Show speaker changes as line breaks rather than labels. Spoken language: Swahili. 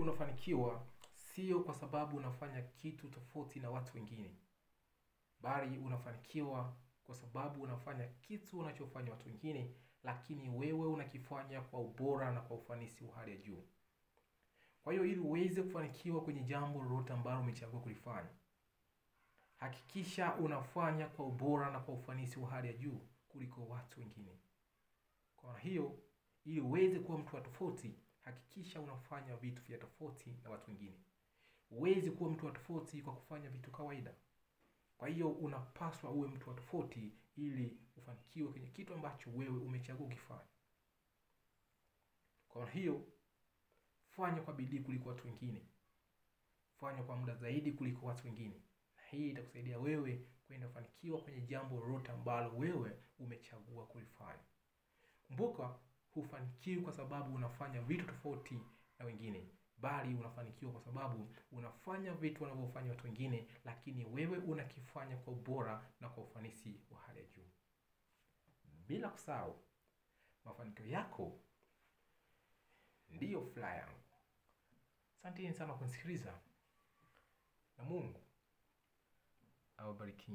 unafanikiwa sio kwa sababu unafanya kitu tofauti na watu wengine, bali unafanikiwa kwa sababu unafanya kitu unachofanya watu wengine, lakini wewe unakifanya kwa ubora na kwa ufanisi wa hali ya juu. Kwa hiyo ili uweze kufanikiwa kwenye jambo lolote ambalo umechagua kulifanya, hakikisha unafanya kwa ubora na kwa ufanisi wa hali ya juu kuliko watu wengine. Kwa hiyo ili uweze kuwa mtu wa tofauti, hakikisha unafanya vitu vya tofauti na watu wengine. Huwezi kuwa mtu wa tofauti kwa kufanya vitu kawaida. Kwa hiyo unapaswa uwe mtu wa tofauti ili ufanikiwe kwenye kitu ambacho wewe umechagua kufanya. Kwa hiyo fanya kwa bidii kuliko watu wengine. Fanya kwa muda zaidi kuliko watu wengine. Na hii itakusaidia wewe kwenda kufanikiwa kwenye jambo lolote ambalo wewe umechagua kulifanya. Kumbuka, hufanikiwi kwa sababu unafanya vitu tofauti na wengine, bali unafanikiwa kwa sababu unafanya vitu wanavyofanya watu wengine, lakini wewe unakifanya kwa ubora na kwa ufanisi wa hali ya juu. Bila kusahau, mafanikio yako ndiyo furaha yangu. Asanteni sana kwa kunisikiliza, na Mungu awabariki.